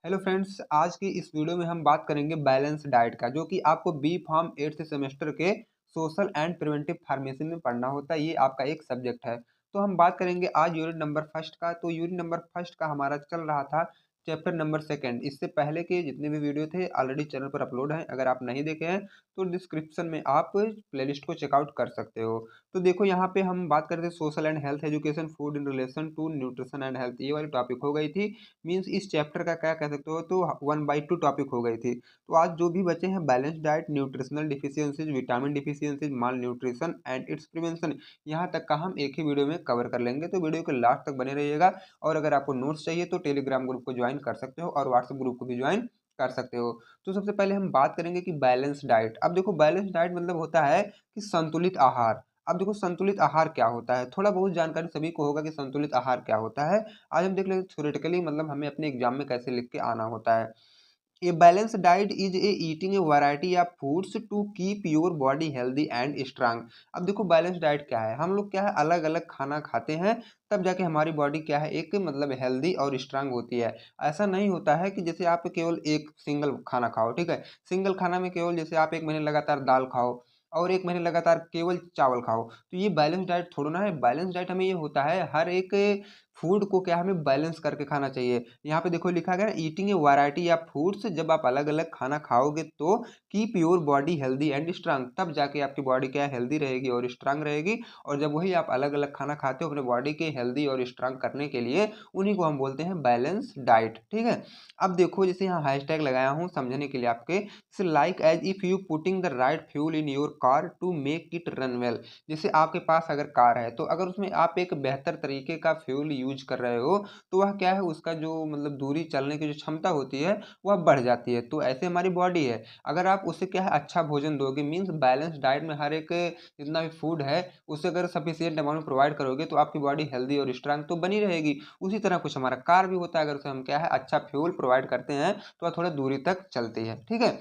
Hello friends, आज की इस वीडियो में हम बात करेंगे बैलेंस डाइट का, जो कि आपको बी फार्म 8th सेमेस्टर के सोशल एंड प्रिवेंटिव फार्मेसी में पढ़ना होता है। ये आपका एक सब्जेक्ट है। तो हम बात करेंगे आज यूनिट नंबर फर्स्ट का। तो यूनिट नंबर फर्स्ट का हमारा चल रहा था चैप्टर नंबर सेकंड। इससे पहले के जितने भी वीडियो थे ऑलरेडी चैनल पर अपलोड हैं। अगर आप नहीं देखे हैं तो डिस्क्रिप्शन में आप प्लेलिस्ट को चेकआउट कर सकते हो। तो देखो, यहाँ पे हम बात करते थे social and health education, food in relation to nutrition and health. ये वाली टॉपिक हो गई थी। मीन्स इस चैप्टर का क्या कह सकते हो, तो 1/2 टॉपिक हो गई थी। तो आज जो भी बचे हैं balance diet, nutritional deficiencies, vitamin deficiencies, mall nutrition and it's prevention, यहाँ तक का हम एक ही वीडियो में कवर कर लेंगे। तो वीडियो के लास्ट तक बने रहिएगा। और अगर आपको नोट्स चाहिए तो टेलीग्राम ग्रुप को ज्वाइन कर सकते हो और व्हाट्सएप ग्रुप को भी ज्वाइन कर सकते हो। तो सबसे पहले हम बात करेंगे कि बैलेंस डाइट। अब देखो, बैलेंस डाइट मतलब होता है कि संतुलित आहार। अब देखो, संतुलित आहार क्या होता है, थोड़ा बहुत जानकारी सभी को होगा कि संतुलित आहार क्या होता है। आज हम देख लेंगे थ्योरेटिकली, मतलब हमें अपने एग्जाम में कैसे लिख के आना होता है। A balance diet is a eating a variety of foods to keep your body healthy and strong. अब देखो, बैलेंस डाइट क्या है, हम लोग क्या है अलग अलग खाना खाते हैं, तब जाके हमारी बॉडी क्या है एक मतलब हेल्दी और स्ट्रांग होती है। ऐसा नहीं होता है कि जैसे आप केवल एक सिंगल खाना खाओ, ठीक है, सिंगल खाना में केवल जैसे आप एक महीने लगातार दाल खाओ और एक महीने लगातार केवल चावल खाओ, तो ये बैलेंस डाइट थोड़ा ना है। बैलेंस डाइट हमें ये होता है हर एक फूड को क्या हमें बैलेंस करके खाना चाहिए। यहाँ पे देखो लिखा गया है eating a variety of foods. जब आप अलग अलग खाना खाओगे तो keep your body healthy and strong, तब जाके आपकी बॉडी क्या हेल्दी रहेगी और स्ट्रांग रहेगी। और जब वही आप अलग अलग खाना खाते हो अपने बॉडी के हेल्दी और स्ट्रांग करने के लिए, उन्हीं को हम बोलते हैं बैलेंस डाइट, ठीक है। अब देखो, जैसे यहाँ हैशटैग लगाया हूँ समझने के लिए आपके, जैसे like as if you putting the right fuel in your car to make it run well. जैसे आपके पास अगर कार है तो अगर उसमें आप एक बेहतर तरीके का फ्यूल यूज कर रहे हो, तो वह क्या है उसका जो मतलब दूरी चलने की जो क्षमता होती है वह बढ़ जाती है। तो ऐसे हमारी बॉडी है, अगर आप उसे क्या है अच्छा भोजन दोगे, मीन्स बैलेंस डाइट में हर एक जितना भी फूड है उसे अगर सफिशियंट अमाउंट में प्रोवाइड करोगे तो आपकी बॉडी हेल्दी और स्ट्रांग तो बनी रहेगी। उसी तरह कुछ हमारा कार भी होता है, अगर उसे हम क्या है अच्छा फ्यूल प्रोवाइड करते हैं तो वह थोड़ा दूरी तक चलती है, ठीक है।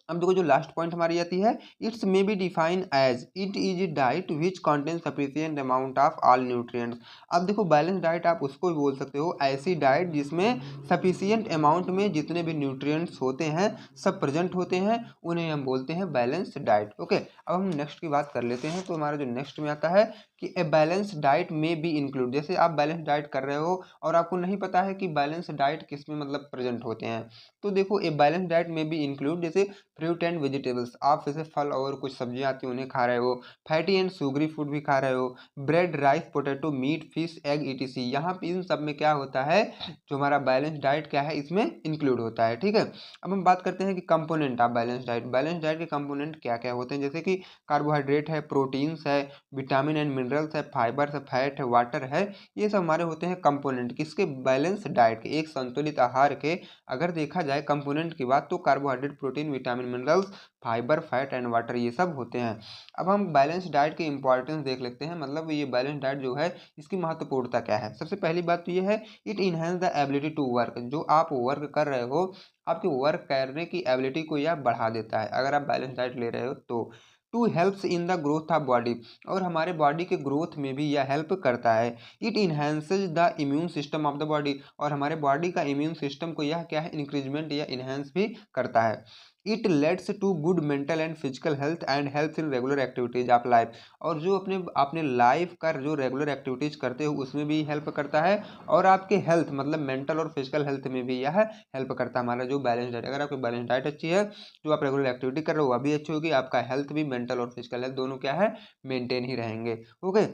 अब देखो, जो लास्ट पॉइंट हमारी आती है, it's may be define as it is a diet which contain sufficient amount of all nutrients. अब देखो, बैलेंस डाइट आप उसको भी बोल सकते हो, ऐसी डाइट जिसमें सफिशिएंट अमाउंट में जितने भी न्यूट्रिएंट्स होते हैं सब प्रेजेंट होते हैं, उन्हें हम बोलते हैं बैलेंस डाइट। ओके, अब हम नेक्स्ट की बात कर लेते हैं। तो हमारा जो नेक्स्ट में आता है कि ए बैलेंस डाइट में बी इंक्लूड। जैसे आप बैलेंस डाइट कर रहे हो और आपको नहीं पता है कि बैलेंस डाइट किस में मतलब प्रेजेंट होते हैं, तो देखो ए बैलेंस डाइट में बी इंक्लूड जैसे फ्रूट एंड वेजिटेबल्स, आप जैसे फल और कुछ सब्जियां आती हैं उन्हें खा रहे हो, फैटी एंड शुगरी फूड भी खा रहे हो, bread, rice, potato, meat, fish, egg, etc. यहाँ पे इन सब में क्या होता है, जो हमारा बैलेंस डाइट क्या है इसमें इंक्लूड होता है, ठीक है। अब हम बात करते हैं कि component of balance diet. Balance diet के कंपोनेंट क्या क्या होते हैं, जैसे कि कार्बोहाइड्रेट है, प्रोटीन्स है, विटामिन एंड मिनरल्स है, फाइबर है, फैट है, वाटर है। ये सब हमारे होते हैं कंपोनेंट किसके, बैलेंस डाइट के, एक संतुलित आहार के। अगर देखा जाए कंपोनेंट की बात तो carbohydrate, protein, vitamin, minerals, fibre, fat and water, ये सब होते हैं। अब हम बैलेंस डाइट की इंपॉर्टेंस देख लेते हैं, मतलब ये बैलेंस डाइट जो है इसकी महत्वपूर्णता क्या है। सबसे पहली बात तो ये है, it enhance the ability to work. जो आप वर्क कर रहे हो, आपकी वर्क करने की एबिलिटी को यह बढ़ा देता है अगर आप बैलेंस डाइट ले रहे हो तो। To helps in the growth of body, और हमारे बॉडी के ग्रोथ में भी यह हेल्प करता है। It enhances the immune system of the body, और हमारे बॉडी का इम्यून सिस्टम को यह क्या है इंक्रीजमेंट या इन्हेंस भी करता है। It leads to good mental and physical health and health in regular activities of life, और जो अपने अपने लाइफ का जो रेगुलर एक्टिविटीज करते हो उसमें भी हेल्प करता है। और आपके हेल्थ मतलब मेंटल और फिजिकल हेल्थ में भी यह हेल्प करता है हमारा जो बैलेंस डाइट। अगर आपकी बैलेंस डाइट अच्छी है, जो आप रेगुलर एक्टिविटी कर रहे हो वह भी अच्छी होगी, आपका हेल्थ भी, मेंटल और फिजिकल हेल्थ दोनों क्या है मेंटेन ही रहेंगे। ओके,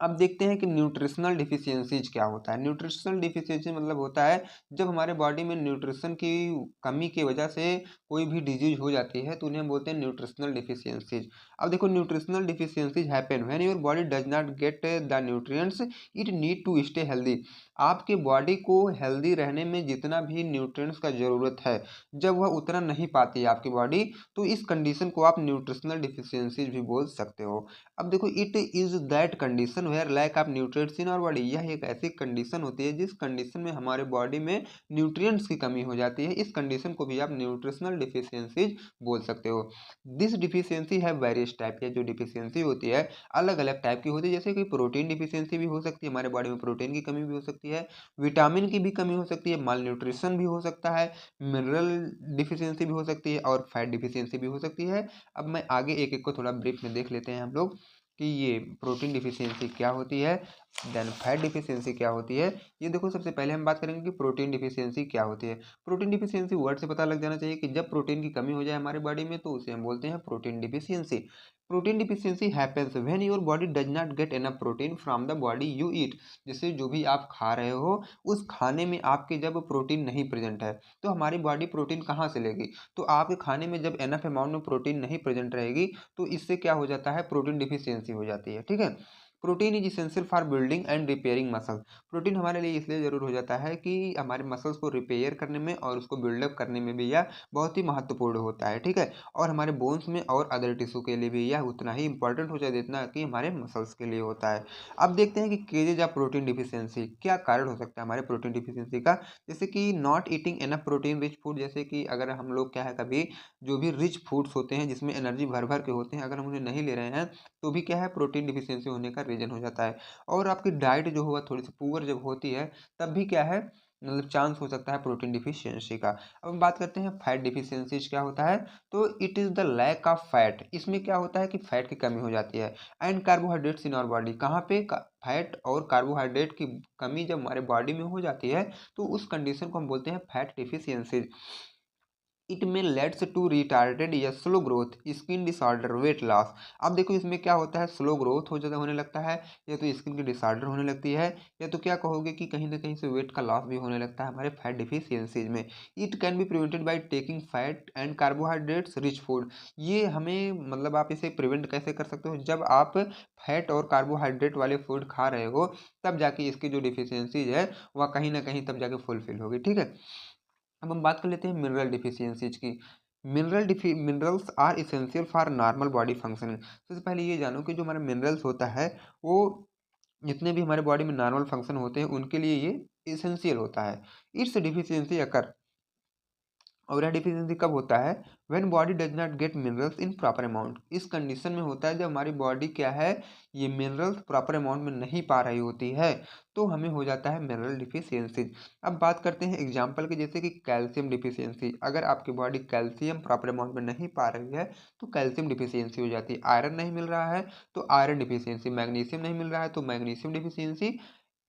अब देखते हैं कि न्यूट्रिशनल डिफिशियंसीज क्या होता है। न्यूट्रिशनल डिफिशियंसी मतलब होता है जब हमारे बॉडी में न्यूट्रिशन की कमी की वजह से कोई भी डिजीज हो जाती है तो उन्हें हम बोलते हैं न्यूट्रिशनल डिफिशियंसीज। अब देखो, nutritional deficiencies happen when your body does not get the nutrients it need to stay healthy. आपके बॉडी को हेल्दी रहने में जितना भी न्यूट्रिएंट्स का ज़रूरत है, जब वह उतना नहीं पाती है आपकी बॉडी, तो इस कंडीशन को आप न्यूट्रिशनल डिफिशियंसीज भी बोल सकते हो। अब देखो, it is that condition where lack of nutrients in our body. यह एक ऐसी कंडीशन होती है जिस कंडीशन में हमारे बॉडी में न्यूट्रिएंट्स की कमी हो जाती है। इस कंडीशन को भी आप न्यूट्रिशनल डिफिशियंसीज बोल सकते हो। दिस डिफिशियंसी है वेरियस टाइप की, जो डिफिशियंसी होती है अलग अलग टाइप की होती है। जैसे कि प्रोटीन डिफिशियंसी भी हो सकती है, हमारे बॉडी में प्रोटीन की कमी भी हो सकती सकती है, विटामिन की भी कमी हो सकती है, माल न्यूट्रिशन भी हो सकता है, मिनरल डिफिशियंसी भी हो सकती है और फैट डिफिशियंसी भी हो सकती है। अब मैं आगे एक-एक को थोड़ा ब्रीफ में देख लेते हैं हम लोग कि ये प्रोटीन डिफिशियंसी क्या होती है, देन फैट डिफिशियंसी क्या होती है। ये देखो, सबसे पहले हम बात करेंगे कि प्रोटीन डिफिशियंसी क्या होती है। प्रोटीन डिफिशियंसी वर्ड से पता लग जाना चाहिए कि जब प्रोटीन की कमी हो जाए हमारे बॉडी में तो उसे हम बोलते हैं protein deficiency. Protein deficiency happens when your body does not get enough protein from the body you eat. जैसे जो भी आप खा रहे हो उस खाने में आपके जब प्रोटीन नहीं प्रेजेंट है तो हमारी बॉडी प्रोटीन कहाँ से लेगी। तो आपके खाने में जब एनफ अमाउंट में प्रोटीन नहीं प्रेजेंट रहेगी तो इससे क्या हो जाता है, प्रोटीन डिफिशियंसी हो जाती है। ठीक है। Protein is essential for building and repairing muscle. Protein हमारे लिए इसलिए ज़रूर हो जाता है कि हमारे मसल्स को रिपेयर करने में और उसको बिल्डअप करने में भी यह बहुत ही महत्वपूर्ण होता है। ठीक है। और हमारे बोन्स में और अदर टिश्यू के लिए भी यह उतना ही इंपॉर्टेंट हो जाए जितना कि हमारे मसल्स के लिए होता है। अब देखते हैं कि केजेज ऑफ प्रोटीन डिफिशियंसी क्या कारण हो सकता है हमारे प्रोटीन डिफिशियंसी का। जैसे कि not eating enough protein rich food, जैसे कि अगर हम लोग क्या है कभी जो भी रिच फूड्स होते हैं जिसमें एनर्जी भर भर के होते हैं अगर हम उन्हें नहीं ले रहे हैं तो भी क्या है, प्रोटीन डिफिशियंसी होने का रीजन हो जाता है। और आपकी डाइट जो हुआ थोड़ी सी पुअर जब होती है तब भी क्या है, मतलब चांस हो सकता है प्रोटीन डिफिशियंसी का। अब हम बात करते हैं फैट डिफिशियंसीज क्या होता है। तो it is the lack of fat. इसमें क्या होता है कि फैट की कमी हो जाती है। And carbohydrates in our body, कहाँ पे फैट और कार्बोहाइड्रेट की कमी जब हमारे बॉडी में हो जाती है तो उस कंडीशन को हम बोलते हैं फैट डिफिशियंसी। इट में लेड्स टू रिटार्डेड या slow growth, skin disorder, weight loss. अब देखो इसमें क्या होता है, स्लो ग्रोथ हो जाता होने लगता है, या तो स्किन की डिसऑर्डर होने लगती है, या तो क्या कहोगे कि कहीं ना कहीं से वेट का लॉस भी होने लगता है हमारे फैट डिफिशियंसीज में। It can be prevented by taking fat and carbohydrates rich food. ये हमें मतलब आप इसे प्रिवेंट कैसे कर सकते हो, जब आप फैट और कार्बोहाइड्रेट वाले फूड खा रहे हो तब जाके इसकी जो डिफिशियंसीज है वह कहीं ना कहीं तब जाके फुलफिल होगी। ठीक है। अब हम बात कर लेते हैं मिनरल डिफिशियंसीज की। Minerals are essential for normal body functioning. सबसे पहले ये जानो कि जो हमारा मिनरल्स होता है वो जितने भी हमारे बॉडी में नॉर्मल फंक्शन होते हैं उनके लिए ये इसेंशियल होता है। इट्स डिफिशियंसी अकर, और यह डिफिशियंसी कब होता है, when body does not gate minerals in proper amount. इस कंडीशन में होता है जब हमारी बॉडी क्या है, ये मिनरल्स प्रॉपर अमाउंट में नहीं पा रही होती है तो हमें हो जाता है मिनरल डिफिशियंसी। अब बात करते हैं एग्जांपल की, जैसे कि कैल्शियम डिफिशियंसी। अगर आपकी बॉडी कैल्शियम प्रॉपर अमाउंट में नहीं पा रही है तो कैल्शियम डिफिशियंसी हो जाती है। आयरन नहीं मिल रहा है तो आयरन डिफिशियंसी, मैग्नीशियम नहीं मिल रहा है तो मैग्नीशियम डिफिशियंसी।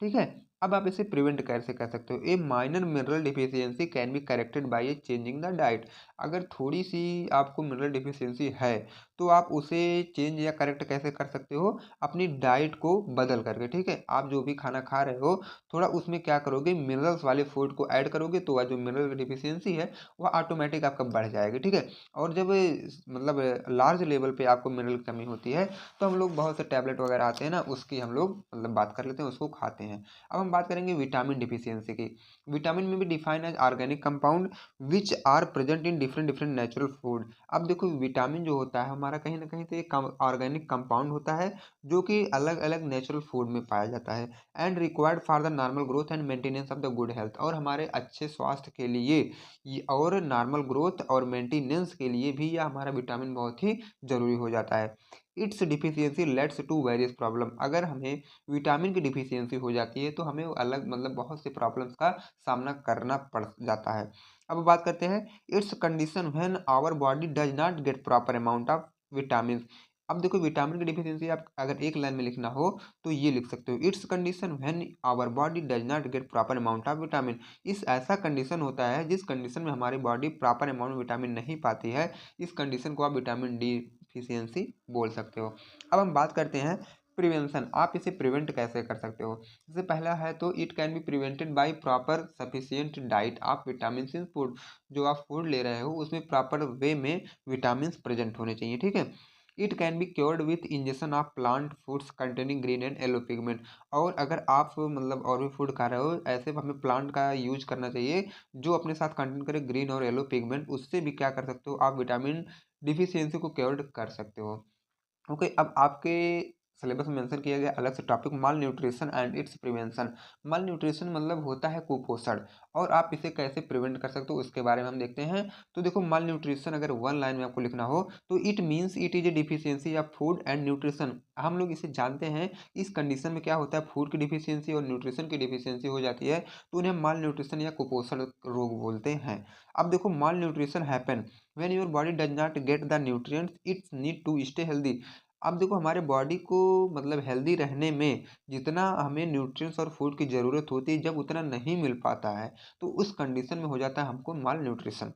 ठीक है। अब आप इसे प्रिवेंट कैसे कर सकते हो, ए minor mineral deficiency can be corrected bye a changing the diet. अगर थोड़ी सी आपको मिनरल डिफिशियंसी है तो आप उसे चेंज या करेक्ट कैसे कर सकते हो, अपनी डाइट को बदल करके। ठीक है। आप जो भी खाना खा रहे हो थोड़ा उसमें क्या करोगे, मिनरल्स वाले फूड को ऐड करोगे तो वह जो मिनरल डिफिशियंसी है वह ऑटोमेटिक आपका बढ़ जाएगी। ठीक है। और जब मतलब लार्ज लेवल पे आपको मिनरल की कमी होती है तो हम लोग बहुत से टैबलेट वगैरह आते हैं ना, उसकी हम लोग मतलब बात कर लेते हैं, उसको खाते हैं। अब हम बात करेंगे विटामिन डिफिशियंसी की। विटामिन में भी define as organic compound which are present in different different natural food. अब देखो विटामिन जो होता है हमारा कहीं ना कहीं से एक ऑर्गेनिक कंपाउंड होता है जो कि अलग अलग नेचुरल फूड में पाया जाता है। And required for the normal growth and maintenance of the good health. और हमारे अच्छे स्वास्थ्य के लिए और नॉर्मल ग्रोथ और मेंटेनेंस के लिए भी यह हमारा विटामिन बहुत ही जरूरी हो जाता है। Its deficiency leads to various problem. अगर हमें विटामिन की डिफिशियंसी हो जाती है तो हमें अलग मतलब बहुत से प्रॉब्लम्स का सामना करना पड़ जाता है। अब बात करते हैं it's condition when our body does not get proper amount of vitamin. अब देखो विटामिन की डिफिशियंसी आप अगर एक लाइन में लिखना हो तो ये लिख सकते हो, it's condition when our body does not get proper amount of vitamin. इस ऐसा कंडीशन होता है जिस कंडीशन में हमारी बॉडी प्रॉपर अमाउंट विटामिन नहीं पाती है, इस कंडीशन को आप विटामिन डी डिफिशियंसी बोल सकते हो। अब हम बात करते हैं प्रिवेंशन, आप इसे प्रिवेंट कैसे कर सकते हो। जैसे पहला है तो it can be prevented by proper sufficient diet of vitamin in food. जो आप फूड ले रहे हो उसमें प्रॉपर वे में विटामिन प्रेजेंट होने चाहिए। ठीक है। It can be cured with injection of plant foods containing green and yellow pigment. और अगर आप मतलब और भी फूड खा रहे हो ऐसे हमें प्लांट का यूज करना चाहिए जो अपने साथ कंटेन करे ग्रीन और येलो पिगमेंट, उससे भी क्या कर सकते हो आप विटामिन डिफिशियंसी को क्योर्ड कर सकते हो। ओके। अब आपके सिलेबस में मेंशन किया गया अलग से topic mall nutrition and it's prevention. Mall nutrition मतलब होता है कुपोषण, और आप इसे कैसे प्रिवेंट कर सकते हो उसके बारे में हम देखते हैं। तो देखो, माल न्यूट्रिशन अगर वन लाइन में आपको लिखना हो तो it means it is A deficiency of food and nutrition. हम लोग इसे जानते हैं, इस कंडीशन में क्या होता है, फूड की डिफिशियंसी और न्यूट्रिशन की डिफिशियंसी हो जाती है तो उन्हें माल न्यूट्रिशन या कुपोषण रोग बोलते हैं। अब देखो, malnutrition happen when your body does not get the nutrients it's need to stay healthy. अब देखो, हमारे बॉडी को मतलब हेल्दी रहने में जितना हमें न्यूट्रिएंट्स और फूड की ज़रूरत होती है, जब उतना नहीं मिल पाता है तो उस कंडीशन में हो जाता है हमको malnutrition.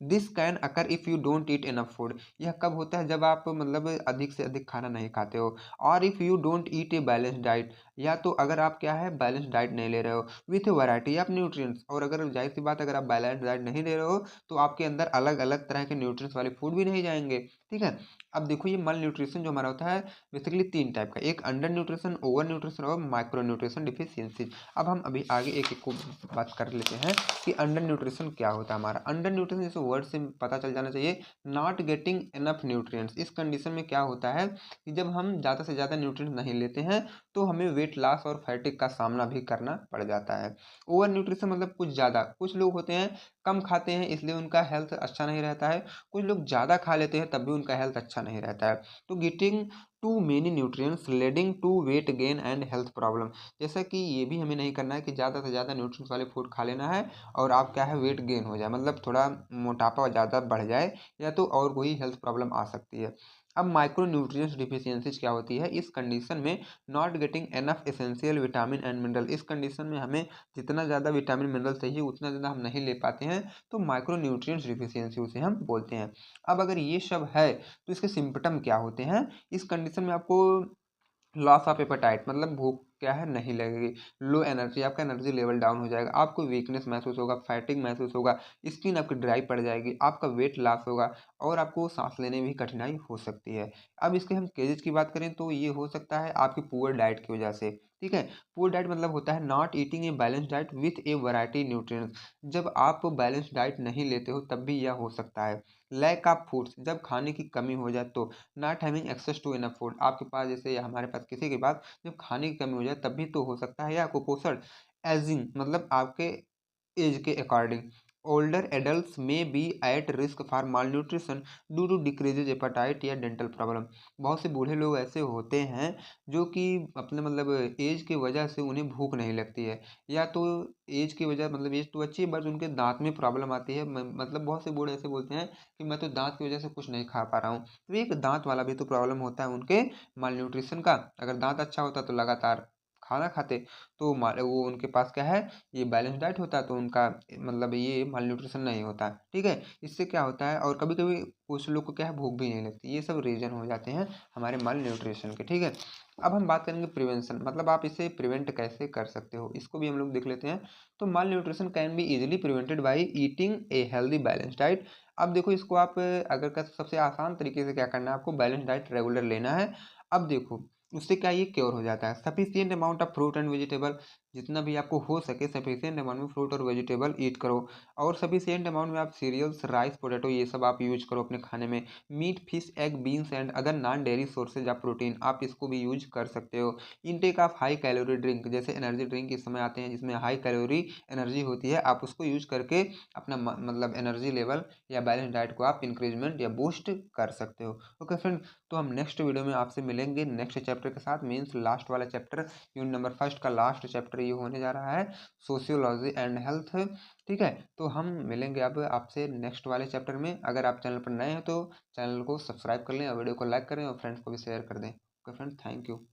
This can occur if you don't eat enough food. यह कब होता है, जब आप मतलब अधिक से अधिक खाना नहीं खाते हो। और if you don't eat A balance diet, या तो अगर आप क्या है बैलेंस डाइट नहीं ले रहे हो with A variety of nutrients. और अगर जाहिर सी बात, अगर आप बैलेंस डाइट नहीं ले रहे हो तो आपके अंदर अलग अलग तरह के न्यूट्रिएंट्स वाले फूड भी नहीं जाएंगे। ठीक है। अब देखो, ये माल न्यूट्रिशन जो हमारा होता है बेसिकली तीन टाइप का, एक अंडर न्यूट्रिशन, ओवर न्यूट्रिशन और माइक्रो न्यूट्रिशन डिफिशियंसी। अब हम अभी आगे एक एक को बात कर लेते हैं कि अंडर न्यूट्रिशन क्या होता है। हमारा अंडर न्यूट्रिशन जैसे वर्ड से पता चल जाना चाहिए, नॉट गेटिंग इनफ न्यूट्रिएंट्स। इस कंडीशन में क्या होता है कि जब हम ज़्यादा से ज़्यादा न्यूट्रिएंट्स नहीं लेते हैं तो हमें वेट लॉस और फैटिक का सामना भी करना पड़ जाता है। ओवर न्यूट्रिशन मतलब कुछ ज़्यादा, कुछ लोग होते हैं कम खाते हैं इसलिए उनका हेल्थ अच्छा नहीं रहता है, कुछ लोग ज़्यादा खा लेते हैं तब भी उनका हेल्थ अच्छा नहीं रहता है। तो getting too many nutrients leading to weight gain and health problem. जैसा कि ये भी हमें नहीं करना है कि ज़्यादा से ज़्यादा न्यूट्रिएंट्स वाले फूड खा लेना है और आप क्या है वेट गेन हो जाए, मतलब थोड़ा मोटापा ज़्यादा बढ़ जाए या तो और कोई हेल्थ प्रॉब्लम आ सकती है। अब माइक्रो न्यूट्रिएंट्स डिफिशियंसीज क्या होती है, इस कंडीशन में not getting enough essential vitamin and mineral. इस कंडीशन में हमें जितना ज़्यादा विटामिन मिनरल चाहिए उतना ज़्यादा हम नहीं ले पाते हैं, तो माइक्रो न्यूट्रिएंट्स डिफिशियंसी उसे हम बोलते हैं। अब अगर ये सब है तो इसके सिम्पटम क्या होते हैं, इस कंडीशन में आपको लॉस ऑफ एपेटाइट मतलब भूख क्या है नहीं लगेगी, लो एनर्जी, आपका एनर्जी लेवल डाउन हो जाएगा, आपको वीकनेस महसूस होगा, फैटिग महसूस होगा, स्किन आपकी ड्राई पड़ जाएगी, आपका वेट लॉस होगा और आपको सांस लेने में भी कठिनाई हो सकती है। अब इसके हम केजेस की बात करें तो ये हो सकता है आपकी पुअर डाइट की वजह से। ठीक है। पुअर डाइट मतलब होता है not eating A balance diet with A variety nutrients. जब आप बैलेंस डाइट नहीं लेते हो तब भी यह हो सकता है। लैक ऑफ फूड्स, जब खाने की कमी हो जाए तो। Not having access to enough food, आपके पास जैसे या हमारे पास किसी के पास जब खाने की कमी हो जाए तब भी तो हो सकता है। या कुपोषण, एजिंग मतलब आपके एज के अकॉर्डिंग, ओल्डर एडल्ट्स में be at risk for malnutrition due to decreases appetite या डेंटल प्रॉब्लम। बहुत से बूढ़े लोग ऐसे होते हैं जो कि अपने मतलब एज की वजह से उन्हें भूख नहीं लगती है, या तो एज की वजह मतलब एज तो अच्छी है बट उनके दांत में प्रॉब्लम आती है। मतलब बहुत से बूढ़े ऐसे बोलते हैं कि मैं तो दांत की वजह से कुछ नहीं खा पा रहा हूँ, तो एक दांत वाला भी तो प्रॉब्लम होता है उनके माल न्यूट्रिशन का। अगर दांत अच्छा होता तो लगातार खाना खाते, तो वो उनके पास क्या है ये बैलेंस डाइट होता है तो उनका मतलब ये माल न्यूट्रिशन नहीं होता। ठीक है। इससे क्या होता है, और कभी कभी कुछ लोग को क्या है भूख भी नहीं लगती, ये सब रीजन हो जाते हैं हमारे माल न्यूट्रिशन के। ठीक है। अब हम बात करेंगे प्रिवेंशन, मतलब आप इसे प्रिवेंट कैसे कर सकते हो, इसको भी हम लोग देख लेते हैं। तो malnutrition can be easily prevented by eating a healthy balance diet. अब देखो, इसको आप अगर का सबसे आसान तरीके से क्या करना है, आपको बैलेंस डाइट रेगुलर लेना है। अब देखो, उससे क्या ये क्योर हो जाता है। Sufficient amount of fruit and vegetable, जितना भी आपको हो सके सफिशिएंट अमाउंट में फ्रूट और वेजिटेबल ईट करो। और सफिशिएंट अमाउंट में आप सीरियल्स, राइस, पोटैटो ये सब आप यूज करो अपने खाने में। Meat, fish, egg, beans and other non dairy sources of protein, आप इसको भी यूज कर सकते हो। Intake of high calorie drink, जैसे एनर्जी ड्रिंक इस समय आते हैं जिसमें हाई कैलोरी एनर्जी होती है, आप उसको यूज करके अपना मतलब एनर्जी लेवल या बैलेंस डाइट को आप इंक्रीजमेंट या बूस्ट कर सकते हो। ओके फ्रेंड, तो हम नेक्स्ट वीडियो में आपसे मिलेंगे नेक्स्ट चैप्टर के साथ, मीन्स लास्ट वाला चैप्टर, यूनिट नंबर फर्स्ट का लास्ट चैप्टर ये होने जा रहा है, सोशियोलॉजी एंड हेल्थ। ठीक है। तो हम मिलेंगे अब आपसे नेक्स्ट वाले चैप्टर में। अगर आप चैनल पर नए हैं तो चैनल को सब्सक्राइब कर लें और वीडियो को लाइक करें और फ्रेंड्स को भी शेयर कर दें। Okay friends, thank you.